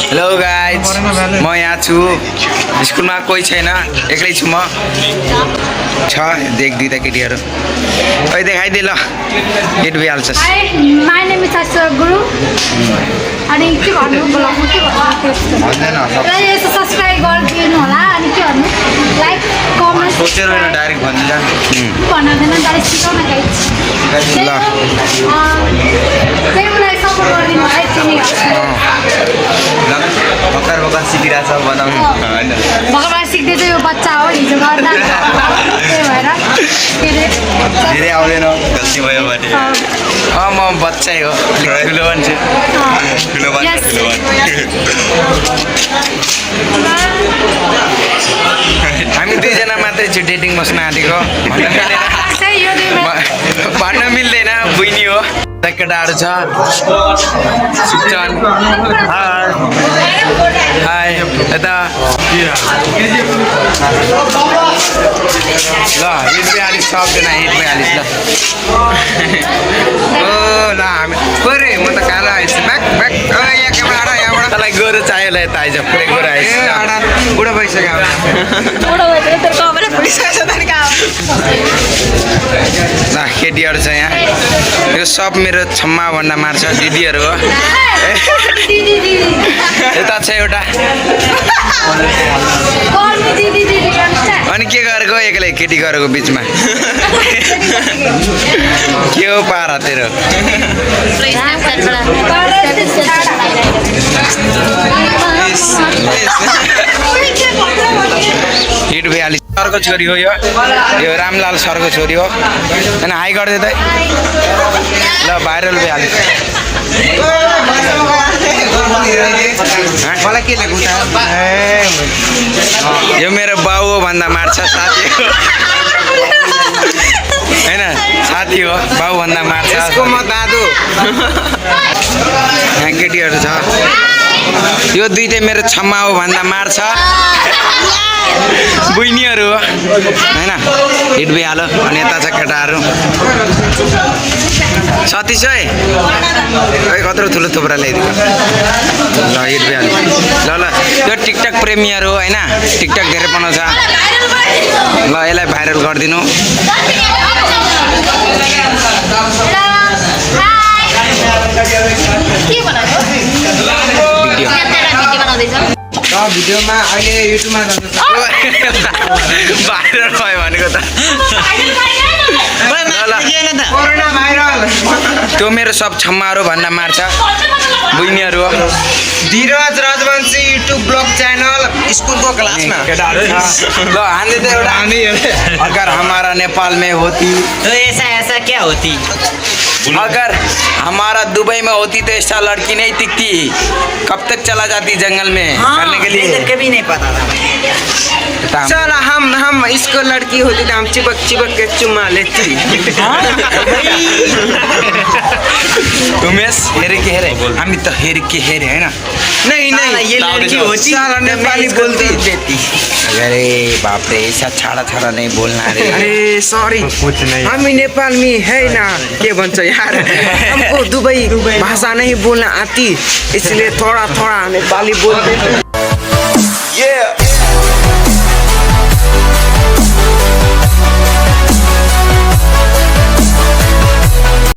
Hello guys म यहाँ छु स्कुलमा कोही छैन एक्लै छु म छ देखदिँदा केटीहरू ओइ देखाइदिए ल get भइहाल्छस् My name is Asha Guru. अनि के भन्नु बोलाउनु के भन्नु यसो सब्स्क्राइब गरिदिनु होला अनि के भन्नु लाइक कमेन्ट सोचेर डाइरेक्ट भनिदिन्छ भन्दैन डाइरेक्ट सिकाउन गाइस ल त्यही मलाई सपोर्ट गरिदिनु होला चिनी भर्खर भर्खर सिकिरहेछ बनाउनु होइन भगवान सिक्दै चाहिँ यो बच्चा हो हिजो गर्दा त्यही भएर के अरे धेरै आउँदैन गल्ती भयो भने म बच्चै हो ठुलो मान्छे ठुलो मान्छे हामी दुईजना मात्रै छु डेटिङ बस्न आँटेको भन्न मिल्दैन बुइनी हो केटाहरू छ सुक्छन् हाई यता ल हिट भइहालिस सबजना हिट भइहालिस ल ओ ल हामी कोरे म त कालो आइस ब्याक ब्याक यहाँ क्यामेरा यहाँबाट तँलाई गोरो चाहियो ल यता आइज पुरै गोरो आइस बुढो भइसक्यो ल केटीहरू छ यहाँ यो सब मेरो छम्मा भन्दा मार्छ दिदीहरू हो यता छ एउटा अनि के गरेको एक्लै केटी गरेको बिचमा के हो पारा तेरो हिट भइहालिस सरको छोरी हो यो रामलाल सरको छोरी हो होइन हाई गरिदिए त ल भाइरल भइहाल्यो मलाई के लेख्नु यो मेरो बाउ हो भन्दा मार्छ साथी हो होइन साथी हो बाउ भन्दा मार्छ म दादु यहाँ केटीहरू छ यो दुइटै मेरो छम्मा हो भन्दा मार्छ बुइनीहरू हो होइन हिट भइहाल्यो अनि यता छ केटाहरू सतीश है कत्रो ठुलो थुप्रा ल्याइदिएको ल हिट भइहाल्यो ल ल त्यो टिकटक प्रेमीहरू हो होइन टिकटक धेरै बनाउँछ ल यसलाई भाइरल गरिदिनु भिडियोमा अहिले युट्युबमा भाइरल भयो भनेको त त्यो मेरो सब छम्माहरू भन्दा मार्छ बुइनीहरू हो धीरज राजवंशी युट्युब ब्लग च्यानल स्कुलको क्लासमा ल हान्दै त एउटा अगर हमारा नेपाल में होती तो ऐसा क्या होती अगर हमारा दुबई में होती तो ऐसा लड़की नहीं दिखती कब तक चला जाती जंगल में करने के लिए कभी नहीं पता था चल हम इसको लड़की होती तो हम चिपक चिपक के चुम्मा लेती उमेश हेरे के हेरे हामी त हेरे के हेरे हैन नहीं नहीं ये लड़की होती साला नेपाली बोलती देती अरे बाप रे ऐसा छाड़ा छाड़ा नहीं बोलना रे अरे सॉरी हम नेपाल में है ना के भन्छ यार हमको दुबई भाषा नहीं बोलना आती इसलिए थोड़ा थोड़ा नेपाली बोलते yeah